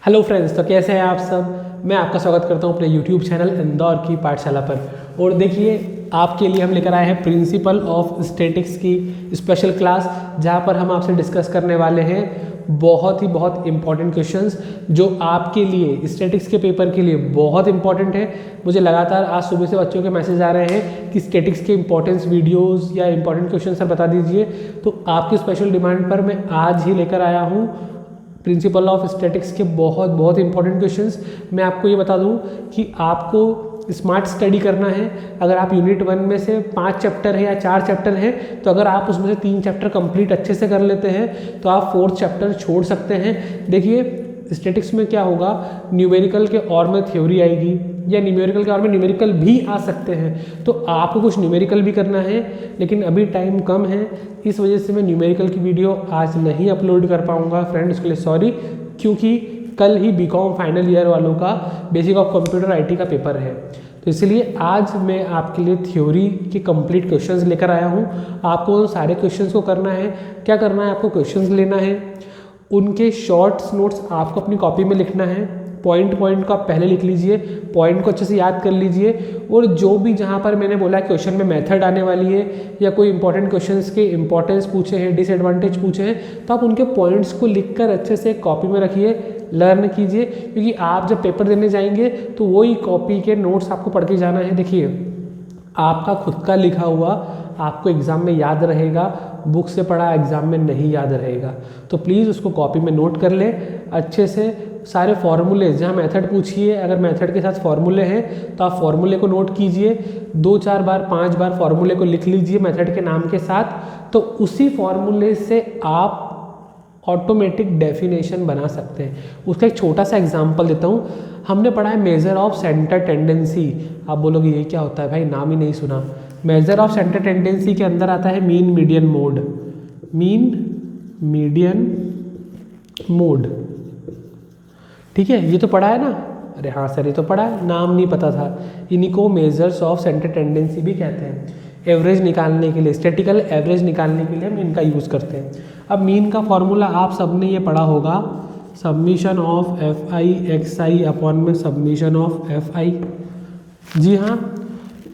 Hello friends, तो कैसे हैं आप सब। मैं आपका स्वागत करता हूं अपने यूट्यूब चैनल इंदौर की पाठशाला पर। और देखिए, आपके लिए हम लेकर आए हैं प्रिंसिपल ऑफ स्टैटिक्स की स्पेशल क्लास, जहां पर हम आपसे डिस्कस करने वाले हैं बहुत इंपॉर्टेंट क्वेश्चंस जो आपके लिए स्टैटिक्स के पेपर के लिए बहुत इंपॉर्टेंट है। मुझे लगातार आज सुबह से बच्चों के मैसेज आ रहे हैं कि स्टैटिक्स के इंपॉर्टेंस वीडियोस या इंपॉर्टेंट क्वेश्चन सर बता दीजिए। तो आपकी स्पेशल डिमांड पर मैं आज ही लेकर आया हूँ प्रिंसिपल ऑफ स्टैटिक्स के बहुत इंपॉर्टेंट क्वेश्चंस। मैं आपको ये बता दूं कि आपको स्मार्ट स्टडी करना है। अगर आप यूनिट 1 में से 5 चैप्टर है या 4 चैप्टर हैं, तो अगर आप उसमें से 3 चैप्टर कंप्लीट अच्छे से कर लेते हैं तो आप 4th चैप्टर छोड़ सकते हैं। देखिए, स्टैटिक्स में क्या होगा, न्यूमेरिकल के और में थ्योरी आएगी या न्यूमेरिकल के और में न्यूमेरिकल भी आ सकते हैं, तो आपको कुछ न्यूमेरिकल भी करना है। लेकिन अभी टाइम कम है, इस वजह से मैं न्यूमेरिकल की वीडियो आज नहीं अपलोड कर पाऊंगा फ्रेंड, उसके लिए सॉरी। क्योंकि कल ही बीकॉम फाइनल ईयर वालों का बेसिक ऑफ कंप्यूटर आईटी का पेपर है, तो इसलिए आज मैं आपके लिए थ्योरी के कंप्लीट क्वेश्चंस लेकर आया हूँ। आपको उन सारे क्वेश्चंस को करना है। क्या करना है, आपको क्वेश्चंस लेना है, उनके शॉर्ट्स नोट्स आपको अपनी कॉपी में लिखना है। पॉइंट को आप पहले लिख लीजिए, पॉइंट को अच्छे से याद कर लीजिए। और जो भी जहाँ पर मैंने बोला क्वेश्चन में मेथड आने वाली है या कोई इंपॉर्टेंट क्वेश्चंस के इंपॉर्टेंस पूछे हैं, डिसएडवांटेज पूछे हैं, तो आप उनके पॉइंट्स को लिखकर अच्छे से कॉपी में रखिए, लर्न कीजिए। क्योंकि आप जब पेपर देने जाएंगे तो वही कॉपी के नोट्स आपको पढ़ के जाना है। देखिए, आपका खुद का लिखा हुआ आपको एग्ज़ाम में याद रहेगा, बुक से पढ़ा एग्ज़ाम में नहीं याद रहेगा। तो प्लीज़ उसको कॉपी में नोट कर ले अच्छे से। सारे फार्मूले जहाँ मेथड पूछिए, अगर मेथड के साथ फार्मूले हैं तो आप फार्मूले को नोट कीजिए, 2-4 बार 5 बार फार्मूले को लिख लीजिए मेथड के नाम के साथ। तो उसी फार्मूले से आप ऑटोमेटिक डेफिनेशन बना सकते हैं। उसका एक छोटा सा एग्जांपल देता हूँ। हमने पढ़ा है मेजर ऑफ सेंटर टेंडेंसी। आप बोलोगे ये क्या होता है भाई, नाम ही नहीं सुना। मेजर ऑफ सेंटर टेंडेंसी के अंदर आता है mean median mode. Mean median mode, ठीक है, ये तो पढ़ा है ना। अरे हाँ सर, ये तो पढ़ा है, नाम नहीं पता था। इन्हीं को मेजर्स ऑफ सेंटर टेंडेंसी भी कहते हैं। एवरेज निकालने के लिए, स्टैटिकल एवरेज निकालने के लिए हम इनका यूज़ करते हैं। अब मीन का फॉर्मूला आप सबने ये पढ़ा होगा, submission of F I x I upon में सबमिशन ऑफ एफ आई। जी हाँ,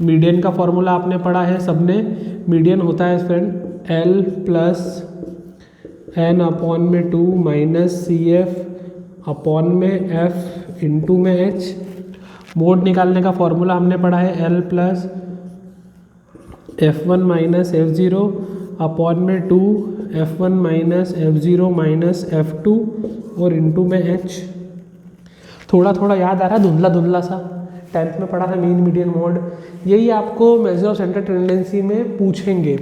मीडियन का फॉर्मूला आपने पढ़ा है सबने। मीडियन होता है फ्रेंड एल प्लस एन अपॉन में 2 माइनस सी एफ अपॉन में एफ इंटू में एच। मोड निकालने का फॉर्मूला हमने पढ़ा है L plus F1 minus F0 upon में 2 F1 minus F0 minus F2 और इंटू में H। थोड़ा याद आ रहा है, धुंधला सा 10th में पढ़ा था मीन मीडियन मोड। यही आपको मेजर ऑफ सेंटर टेंडेंसी में पूछेंगे।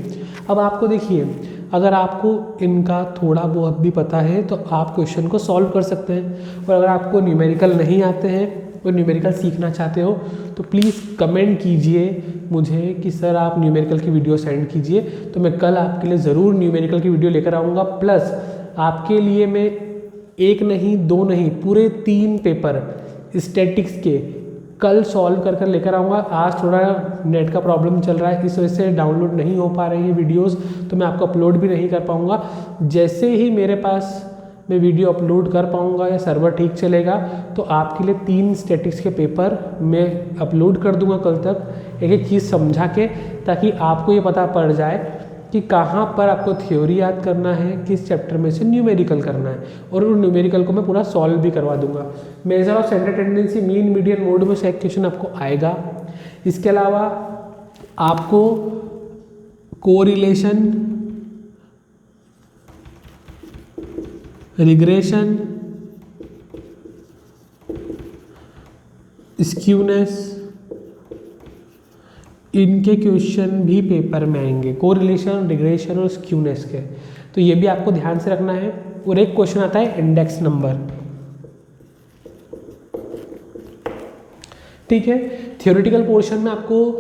अब आपको देखिए, अगर आपको इनका थोड़ा बहुत भी पता है तो आप क्वेश्चन को सॉल्व कर सकते हैं। और अगर आपको न्यूमेरिकल नहीं आते हैं और न्यूमेरिकल सीखना चाहते हो तो प्लीज़ कमेंट कीजिए मुझे कि सर आप न्यूमेरिकल की वीडियो सेंड कीजिए, तो मैं कल आपके लिए ज़रूर न्यूमेरिकल की वीडियो लेकर आऊँगा। प्लस आपके लिए मैं 1 नहीं 2 नहीं पूरे 3 पेपर स्टैटिक्स के कल सॉल्व कर लेकर आऊँगा। आज थोड़ा नेट का प्रॉब्लम चल रहा है, इस वजह से डाउनलोड नहीं हो पा रही है वीडियोस, तो मैं आपको अपलोड भी नहीं कर पाऊँगा। जैसे ही मेरे पास मैं वीडियो अपलोड कर पाऊँगा या सर्वर ठीक चलेगा तो आपके लिए 3 स्टैटिक्स के पेपर मैं अपलोड कर दूँगा कल तक, एक चीज़ समझा के, ताकि आपको ये पता पड़ जाए कि कहाँ पर आपको थ्योरी याद करना है, किस चैप्टर में से न्यूमेरिकल करना है। और उन न्यूमेरिकल को मैं पूरा सॉल्व भी करवा दूंगा। Measure of centre tendency mean median mode में से एक क्वेश्चन आपको आएगा। इसके अलावा आपको कोरिलेशन, रिग्रेशन, स्क्यूनेस, इनके क्वेश्चन भी पेपर में आएंगे। कोरिलेशन, रिग्रेशन और स्क्यूनेस के, तो ये भी आपको ध्यान से रखना है। और एक क्वेश्चन आता है इंडेक्स नंबर, ठीक है। थ्योरेटिकल पोर्शन में आपको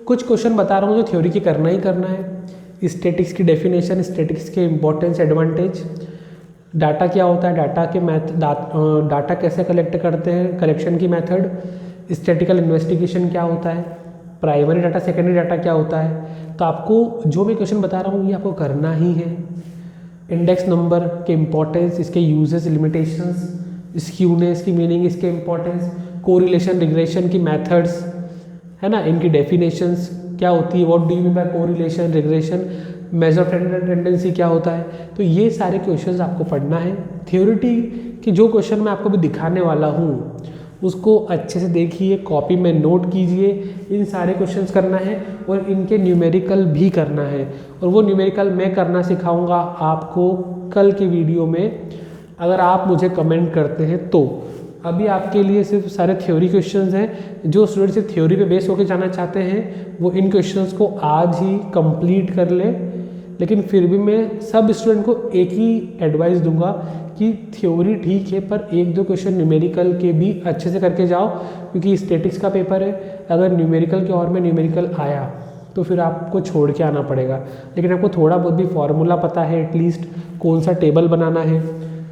कुछ क्वेश्चन बता रहा हूँ जो थ्योरी की करना ही करना है। स्टैटिक्स की डेफिनेशन, स्टैटिक्स के इंपॉर्टेंस, एडवांटेज, डाटा क्या होता है, डाटा कैसे कलेक्ट करते हैं, कलेक्शन की मेथड, स्टैटिकल इन्वेस्टिगेशन क्या होता है, प्राइमरी डाटा सेकेंडरी डाटा क्या होता है। तो आपको जो मैं क्वेश्चन बता रहा हूँ ये आपको करना ही है। इंडेक्स नंबर के इंपॉर्टेंस, इसके यूजेस, लिमिटेशंस, स्क्यूनेस की मीनिंग, इसके इंपॉर्टेंस, कोरिलेशन रिग्रेशन की मेथड्स, है ना, इनकी डेफिनेशंस क्या होती है, what do you mean by correlation regression, measure tendency क्या होता है। तो ये सारे क्वेश्चंस आपको पढ़ना है। थ्योरिटी कि जो क्वेश्चन मैं आपको भी दिखाने वाला हूँ उसको अच्छे से देखिए, कॉपी में नोट कीजिए, इन सारे क्वेश्चंस करना है और इनके न्यूमेरिकल भी करना है। और वो न्यूमेरिकल मैं करना सिखाऊंगा आपको कल के वीडियो में, अगर आप मुझे कमेंट करते हैं तो। अभी आपके लिए सिर्फ सारे थ्योरी क्वेश्चंस हैं। जो स्टूडेंट सिर्फ थ्योरी पे बेस होकर जाना चाहते हैं वो इन क्वेश्चंस को आज ही कंप्लीट कर ले। लेकिन फिर भी मैं सब स्टूडेंट को एक ही एडवाइस दूंगा कि थ्योरी ठीक है पर एक दो क्वेश्चन न्यूमेरिकल के भी अच्छे से करके जाओ, क्योंकि स्टैटिक्स का पेपर है। अगर न्यूमेरिकल के और में न्यूमेरिकल आया तो फिर आपको छोड़ के आना पड़ेगा। लेकिन आपको थोड़ा बहुत भी फार्मूला पता है, एटलीस्ट कौन सा टेबल बनाना है,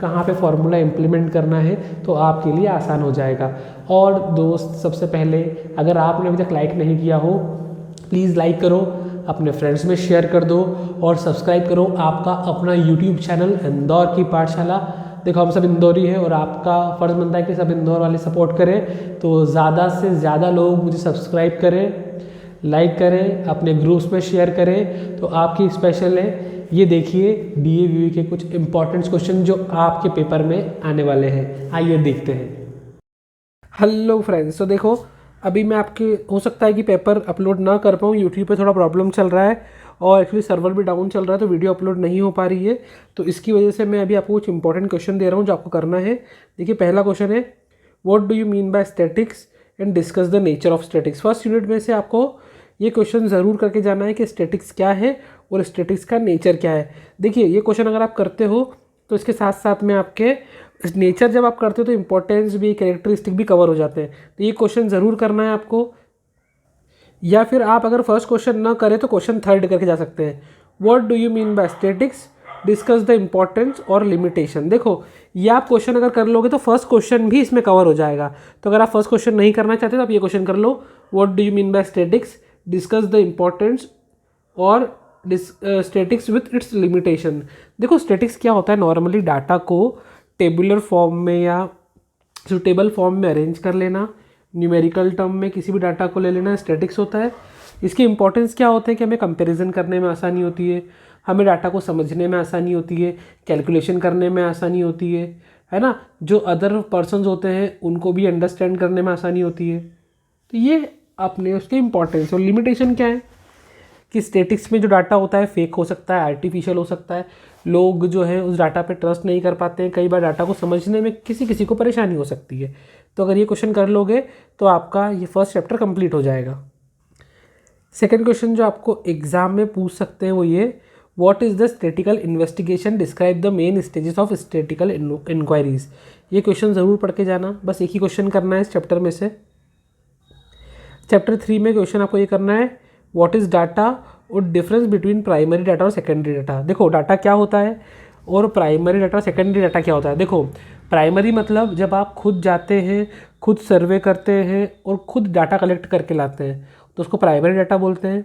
कहाँ पे फार्मूला इम्प्लीमेंट करना है, तो आपके लिए आसान हो जाएगा। और दोस्त, सबसे पहले अगर आपने अभी तक लाइक नहीं किया हो प्लीज़ लाइक करो, अपने फ्रेंड्स में शेयर कर दो और सब्सक्राइब करो आपका अपना यूट्यूब चैनल इंदौर की पाठशाला। देखो हम सब इंदौरी हैं और आपका फ़र्ज़ बनता है कि सब इंदौर वाले सपोर्ट करें, तो ज़्यादा से ज़्यादा लोग मुझे सब्सक्राइब करें, लाइक करें, अपने ग्रुप्स में शेयर करें, तो आपकी स्पेशल है। ये देखिए DAVV के कुछ इंपॉर्टेंट क्वेश्चन जो आपके पेपर में आने वाले हैं, आइए देखते हैं। हेलो फ्रेंड्स, तो देखो अभी मैं आपके, हो सकता है कि पेपर अपलोड ना कर पाऊँ, यूट्यूब पे थोड़ा प्रॉब्लम चल रहा है और एक्चुअली सर्वर भी डाउन चल रहा है, तो वीडियो अपलोड नहीं हो पा रही है। तो इसकी वजह से मैं अभी आपको कुछ इंपॉर्टेंट क्वेश्चन दे रहा हूँ जो आपको करना है। देखिए पहला क्वेश्चन है, what do you mean by statics and discuss the nature of statics. First unit में से आपको ये क्वेश्चन ज़रूर करके जाना है कि स्टैटिक्स क्या है और स्टैटिक्स का नेचर क्या है। देखिए ये क्वेश्चन अगर आप करते हो तो इसके साथ साथ में आपके नेचर जब आप करते हो तो इंपॉर्टेंस भी, कैरेक्टरिस्टिक भी कवर हो जाते हैं। तो ये क्वेश्चन ज़रूर करना है आपको। या फिर आप अगर फर्स्ट क्वेश्चन ना करें तो क्वेश्चन थर्ड करके जा सकते हैं, what do you mean by statistics, discuss the importance और लिमिटेशन। देखो ये आप क्वेश्चन अगर कर लोगे तो फर्स्ट क्वेश्चन भी इसमें कवर हो जाएगा। तो अगर आप फर्स्ट क्वेश्चन नहीं करना चाहते तो आप ये क्वेश्चन कर लो, what do you mean by statistics, discuss the importance और स्टैटिक्स विथ इट्स लिमिटेशन। देखो स्टैटिक्स क्या होता है, नॉर्मली डाटा को टेबुलर फॉर्म में या सुटेबल फॉर्म में अरेंज कर लेना, न्यूमेरिकल टर्म में किसी भी डाटा को ले लेना स्टैटिक्स होता है। इसके इंपॉर्टेंस क्या होते हैं कि हमें कंपैरिजन करने में आसानी होती है, हमें डाटा को समझने में आसानी होती है, कैलकुलेशन करने में आसानी होती है ना, जो अदर पर्सन्स होते हैं उनको भी अंडरस्टैंड करने में आसानी होती है। तो ये अपने उसके इंपॉर्टेंस। और लिमिटेशन क्या है कि स्टैटिक्स में जो डाटा होता है फेक हो सकता है, आर्टिफिशियल हो सकता है, लोग जो है उस डाटा पे ट्रस्ट नहीं कर पाते हैं, कई बार डाटा को समझने में किसी किसी को परेशानी हो सकती है। तो अगर ये क्वेश्चन कर लोगे तो आपका ये फर्स्ट चैप्टर कंप्लीट हो जाएगा। सेकंड क्वेश्चन जो आपको एग्जाम में पूछ सकते हैं वो ये, what is the statical investigation, describe the main stages of statical inquiries. ये क्वेश्चन ज़रूर पढ़ के जाना, बस एक ही क्वेश्चन करना है इस चैप्टर में से। चैप्टर 3 में क्वेश्चन आपको ये करना है, व्हाट इज़ डाटा और डिफरेंस बिटवीन प्राइमरी डाटा और सेकेंडरी डाटा। देखो डाटा क्या होता है और प्राइमरी डाटा और सेकेंडरी डाटा क्या होता है। देखो प्राइमरी मतलब जब आप खुद जाते हैं, खुद सर्वे करते हैं और खुद डाटा कलेक्ट करके लाते हैं तो उसको प्राइमरी डाटा बोलते हैं।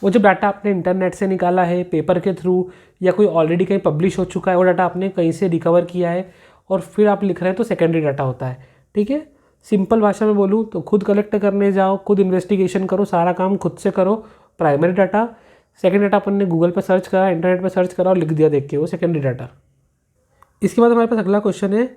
वो जब डाटा आपने इंटरनेट से निकाला है, पेपर के थ्रू, या कोई ऑलरेडी कहीं पब्लिश हो चुका है, वो डाटा आपने कहीं से रिकवर किया है और फिर आप लिख रहे हैं, तो सेकेंडरी डाटा होता है। ठीक है, सिंपल भाषा में बोलूँ तो खुद कलेक्ट करने जाओ, खुद इन्वेस्टिगेशन करो, सारा काम खुद से करो, प्राइमरी डाटा। सेकेंड डाटा अपन ने गूगल पर सर्च करा, इंटरनेट पर सर्च करा और लिख दिया देख के, वो सेकेंडरी डाटा। इसके बाद हमारे पास अगला क्वेश्चन है,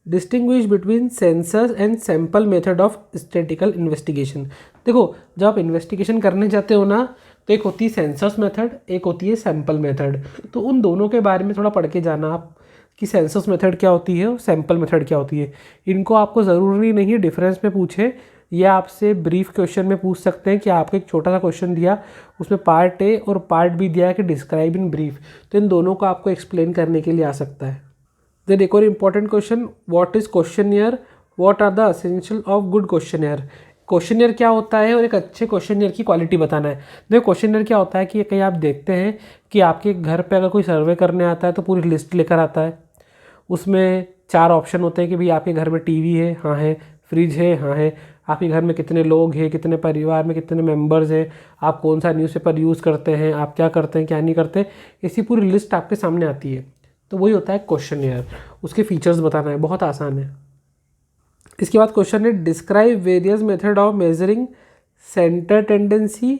distinguish between census and sample method of statistical investigation. देखो जब आप इन्वेस्टिगेशन करने जाते हो ना तो एक होती है सेंसस मेथड, एक होती है सैम्पल मेथड। तो उन दोनों के बारे में थोड़ा पढ़ के जाना आप कि सेंसस मेथड क्या होती है और सैम्पल मेथड क्या होती है। इनको आपको ज़रूरी नहीं है डिफरेंस में पूछे, या आपसे ब्रीफ क्वेश्चन में पूछ सकते हैं कि आपको एक छोटा सा क्वेश्चन दिया, उसमें पार्ट ए और पार्ट बी दिया है कि डिस्क्राइब इन ब्रीफ, तो इन दोनों को आपको एक्सप्लेन करने के लिए आ सकता है। देन एक और important question, what is questionnaire, what are the essential of good questionnaire. Questionnaire क्या होता है और एक अच्छे क्वेश्चनियर की क्वालिटी बताना है। देखो क्वेश्चनियर क्या होता है कि कहीं आप देखते हैं कि आपके घर पे अगर कोई सर्वे करने आता है तो पूरी लिस्ट लेकर आता है, उसमें 4 ऑप्शन होते हैं कि भाई आपके घर में टीवी है, हाँ है, फ्रिज है, हाँ है, आपके घर में कितने लोग हैं, कितने परिवार में कितने मेंबर्स हैं, आप कौन सा न्यूज़पेपर यूज़ करते हैं, आप क्या करते हैं क्या नहीं करते, ऐसी पूरी लिस्ट आपके सामने आती है। तो वही होता है क्वेश्चनियर, उसके फीचर्स बताना है, बहुत आसान है। इसके बाद क्वेश्चन है describe various method of measuring centre tendency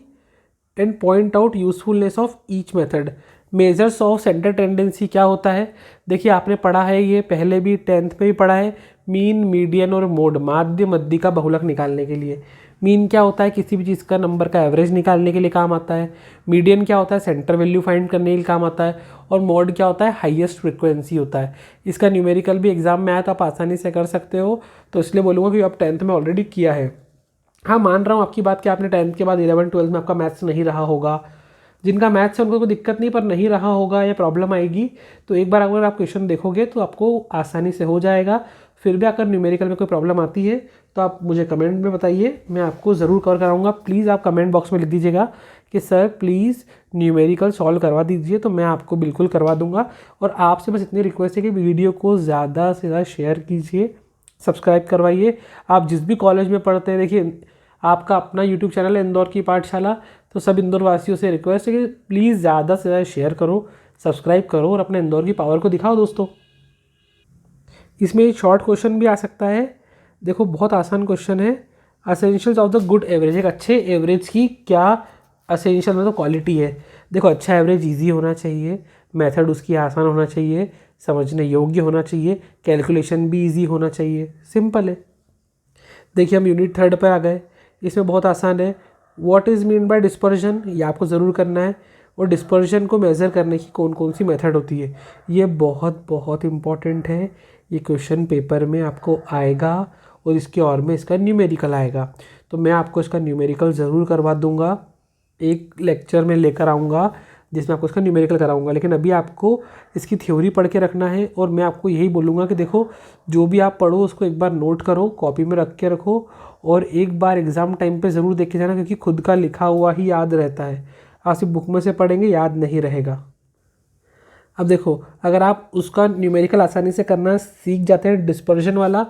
and point out usefulness of each method. Measures of centre tendency क्या होता है? देखिए आपने पढ़ा है, ये पहले भी 10th में भी पढ़ा है, मीन, मीडियन और मोड, माध्य मध्य का बहुलक निकालने के लिए। मीन क्या होता है? किसी भी चीज़ का नंबर का एवरेज निकालने के लिए काम आता है। मीडियन क्या होता है? सेंटर वैल्यू फाइंड करने के लिए काम आता है। और मोड क्या होता है? हाईएस्ट फ्रिक्वेंसी होता है। इसका न्यूमेरिकल भी एग्जाम में आया तो आप आसानी से कर सकते हो, तो इसलिए बोलूँगा कि आप 10th में ऑलरेडी किया है। हाँ, मान रहा हूँ आपकी बात कि आपने 10th के बाद 11 12 में आपका मैथ्स नहीं रहा होगा। जिनका मैथ्स है उनको कोई दिक्कत नहीं, पर नहीं रहा होगा या प्रॉब्लम आएगी तो एक बार अगर आप क्वेश्चन देखोगे तो आपको आसानी से हो जाएगा। फिर भी अगर न्यूमेरिकल में कोई प्रॉब्लम आती है तो आप मुझे कमेंट में बताइए, मैं आपको ज़रूर कवर कराऊंगा। प्लीज़ आप कमेंट बॉक्स में लिख दीजिएगा कि सर प्लीज़ न्यूमेरिकल सॉल्व करवा दीजिए, तो मैं आपको बिल्कुल करवा दूंगा। और आपसे बस इतनी रिक्वेस्ट है कि वीडियो को ज़्यादा से ज़्यादा शेयर कीजिए, सब्सक्राइब करवाइए। आप जिस भी कॉलेज में पढ़ते हैं, देखिए आपका अपना यूट्यूब चैनल है इंदौर की पाठशाला, तो सब इंदौर वासियों से रिक्वेस्ट है कि प्लीज़ ज़्यादा से ज़्यादा शेयर करो, सब्सक्राइब करो और अपने इंदौर की पावर को दिखाओ दोस्तों। इसमें एक शॉर्ट क्वेश्चन भी आ सकता है, देखो बहुत आसान क्वेश्चन है। Essentials of the good average, एक अच्छे एवरेज की क्या असेंशियल मतलब क्वालिटी है? देखो अच्छा एवरेज इजी होना चाहिए, मेथड उसकी आसान होना चाहिए, समझने योग्य होना चाहिए, कैलकुलेशन भी इजी होना चाहिए, सिंपल है। देखिए हम यूनिट 3 पर आ गए, इसमें बहुत आसान है। What is mean by dispersion, ये आपको ज़रूर करना है। और डिस्पर्जन को मेज़र करने की कौन कौन सी मेथड होती है, ये बहुत बहुत इम्पॉर्टेंट है। ये क्वेश्चन पेपर में आपको आएगा और इसके और में इसका न्यूमेरिकल आएगा, तो मैं आपको इसका न्यूमेरिकल ज़रूर करवा दूंगा। एक लेक्चर में लेकर आऊँगा जिसमें आपको इसका न्यूमेरिकल कराऊंगा, लेकिन अभी आपको इसकी थ्योरी पढ़ के रखना है। और मैं आपको यही बोलूँगा कि देखो जो भी आप पढ़ो उसको एक बार नोट करो, कॉपी में रख के रखो और एक बार एग्ज़ाम टाइम पे ज़रूर देख के जाना, क्योंकि खुद का लिखा हुआ ही याद रहता है। आप सिर्फ बुक में से पढ़ेंगे याद नहीं रहेगा। अब देखो अगर आप उसका न्यूमेरिकल आसानी से करना सीख जाते हैं डिस्पर्जन वाला,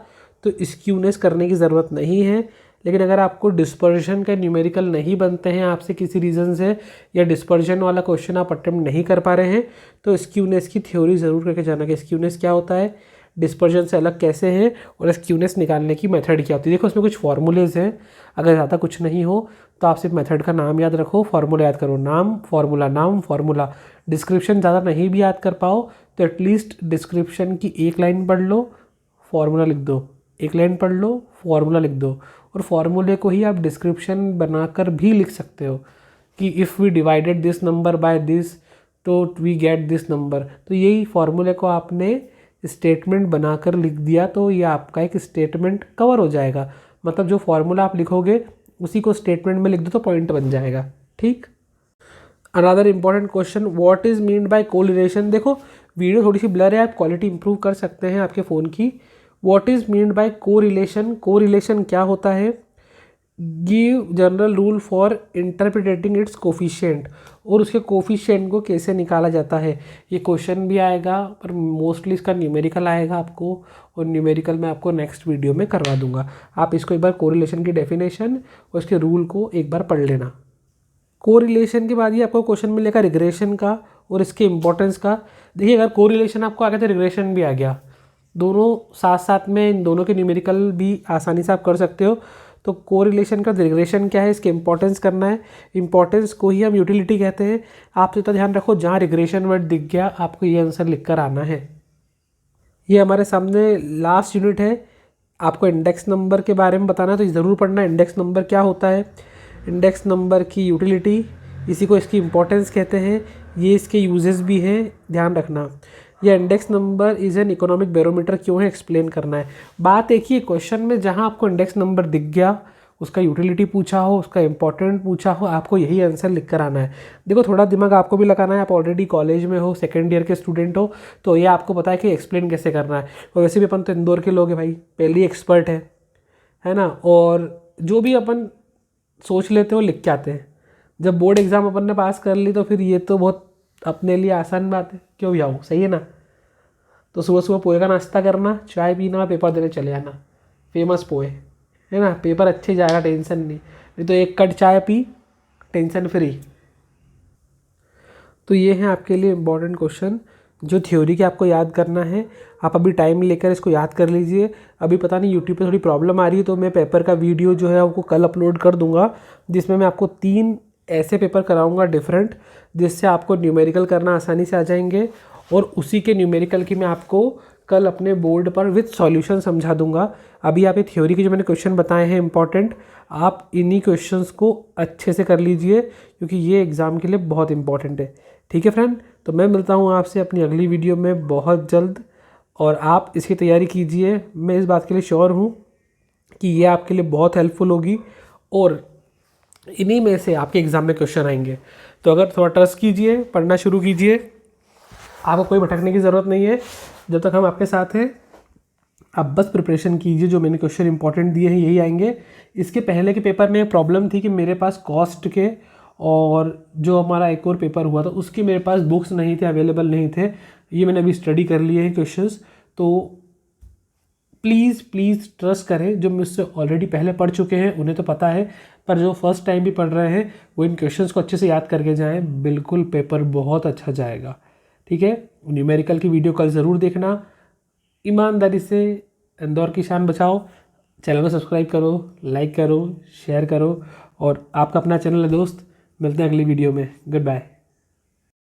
तो स्क्यूनेस करने की ज़रूरत नहीं है। लेकिन अगर आपको डिस्पर्जन का न्यूमेरिकल नहीं बनते हैं आपसे किसी रीज़न से, या डिस्पर्जन वाला क्वेश्चन आप अटेम्प्ट नहीं कर पा रहे हैं, तो स्क्यूनेस की थ्योरी ज़रूर करके जाना कि स्क्यूनेस क्या होता है, डिस्पर्जन से अलग कैसे है और स्क्यूनेस निकालने की मेथड क्या होती है। देखो इसमें कुछ फार्मूलेज हैं, अगर ज़्यादा कुछ नहीं हो तो आप सिर्फ मेथड का नाम याद रखो, फार्मूला याद करो, नाम फार्मूला। डिस्क्रिप्शन ज़्यादा नहीं भी याद कर पाओ तो एटलीस्ट डिस्क्रिप्शन की एक लाइन पढ़ लो, फार्मूला लिख दो, एक लाइन पढ़ लो, फार्मूला लिख दो। और फार्मूले को ही आप डिस्क्रिप्शन बनाकर भी लिख सकते हो कि if we divided this number by this तो वी गेट दिस नंबर। तो यही फार्मूले को आपने स्टेटमेंट बनाकर लिख दिया तो ये आपका एक स्टेटमेंट कवर हो जाएगा। मतलब जो फार्मूला आप लिखोगे उसी को स्टेटमेंट में लिख दो तो पॉइंट बन जाएगा। ठीक। Another important question, what is mean by correlation. देखो वीडियो थोड़ी सी ब्लर है, आप क्वालिटी इंप्रूव कर सकते हैं आपके फ़ोन की। What is mean by correlation, correlation क्या होता है? Give general rule for interpreting it's coefficient, और उसके कोफिशिएंट को कैसे निकाला जाता है। ये क्वेश्चन भी आएगा पर मोस्टली इसका न्यूमेरिकल आएगा आपको, और न्यूमेरिकल मैं आपको नेक्स्ट वीडियो में करवा दूंगा। आप इसको एक बार कोरिलेशन की डेफिनेशन और इसके रूल को एक बार पढ़ लेना। कोरिलेशन के बाद ही आपको क्वेश्चन मिलेगा रिग्रेशन का और इसके इंपॉर्टेंस का। देखिए अगर कोरिलेशन आपको आ गया तो रिग्रेशन भी आ गया, दोनों साथ साथ में, इन दोनों के न्यूमेरिकल भी आसानी से आप कर सकते हो। तो कोरिलेशन का रिग्रेशन क्या है, इसके इंपॉर्टेंस करना है। इंपॉर्टेंस को ही हम यूटिलिटी कहते हैं। आप इतना ध्यान रखो, जहाँ रिग्रेशन वर्ड दिख गया आपको ये आंसर लिख कर आना है। ये हमारे सामने लास्ट यूनिट है, आपको इंडेक्स नंबर के बारे में बताना है, तो ज़रूर पढ़ना इंडेक्स नंबर क्या होता है, इंडेक्स नंबर की यूटिलिटी, इसी को इसकी इंपॉर्टेंस कहते हैं, ये इसके यूजेस भी हैं, ध्यान रखना। यह index number is an economic barometer क्यों है, एक्सप्लेन करना है। बात एक ही क्वेश्चन में जहां आपको इंडेक्स नंबर दिख गया, उसका यूटिलिटी पूछा हो, उसका इंपॉर्टेंट पूछा हो, आपको यही आंसर लिख कर आना है। देखो थोड़ा दिमाग आपको भी लगाना है, आप ऑलरेडी कॉलेज में हो, सेकेंड ईयर के स्टूडेंट हो, तो ये आपको पता है कि एक्सप्लेन कैसे करना है। और वैसे भी अपन तो इंदौर के लोग हैं भाई, पहले ही एक्सपर्ट है ना। और जो भी अपन सोच लेते हो लिख के आते हैं। जब बोर्ड एग्ज़ाम अपन ने पास कर ली तो फिर ये तो बहुत अपने लिए आसान बात है, क्यों भी आओ, सही है ना। तो सुबह सुबह पोहे का नाश्ता करना, चाय पीना, पेपर देने चले जाना, फेमस पोहे, है ना। पेपर अच्छे जाएगा, टेंशन नहीं तो एक कट चाय पी, टेंशन फ्री। तो ये है आपके लिए इम्पोर्टेंट क्वेश्चन। जो थ्योरी के आपको याद करना है, आप अभी टाइम लेकर इसको याद कर लीजिए। अभी पता नहीं यूट्यूब पे थोड़ी प्रॉब्लम आ रही है, तो मैं पेपर का वीडियो जो है आपको कल अपलोड कर दूंगा, जिसमें मैं आपको 3 ऐसे पेपर कराऊंगा डिफरेंट, जिससे आपको न्यूमेरिकल करना आसानी से आ जाएंगे। और उसी के न्यूमेरिकल की मैं आपको कल अपने बोर्ड पर विद सॉल्यूशन समझा दूंगा। अभी आप ये थ्योरी के जो मैंने क्वेश्चन बताए हैं इंपॉर्टेंट, आप इन्हीं क्वेश्चंस को अच्छे से कर लीजिए, क्योंकि ये एग्ज़ाम के लिए बहुत इंपॉर्टेंट है। ठीक है फ्रेंड, तो मैं मिलता हूँ आपसे अपनी अगली वीडियो में बहुत जल्द, और आप इसकी तैयारी कीजिए। मैं इस बात के लिए श्योर हूँ कि ये आपके लिए बहुत हेल्पफुल होगी, और इन्हीं में से आपके एग्ज़ाम में क्वेश्चन आएंगे। तो अगर थोड़ा ट्रस्ट कीजिए, पढ़ना शुरू कीजिए, आपको कोई भटकने की ज़रूरत नहीं है, जब तक हम आपके साथ हैं। आप बस प्रिपरेशन कीजिए, जो मैंने क्वेश्चन इंपॉर्टेंट दिए हैं यही आएंगे। इसके पहले के पेपर में प्रॉब्लम थी कि मेरे पास कॉस्ट के और जो हमारा एक और पेपर हुआ था उसके मेरे पास बुक्स नहीं थे, अवेलेबल नहीं थे। ये मैंने अभी स्टडी कर लिए हैं क्वेश्चंस, तो प्लीज़ ट्रस्ट करें। जो मुझसे ऑलरेडी पहले पढ़ चुके हैं उन्हें तो पता है, पर जो फर्स्ट टाइम भी पढ़ रहे हैं वो इन क्वेश्चंस को अच्छे से याद करके जाएं, बिल्कुल पेपर बहुत अच्छा जाएगा। ठीक है, न्यूमेरिकल की वीडियो कल ज़रूर देखना। ईमानदारी से इंदौर की शान बचाओ। चैनल को सब्सक्राइब करो, लाइक करो, शेयर करो, और आपका अपना चैनल है दोस्त। मिलते हैं अगली वीडियो में। Good bye.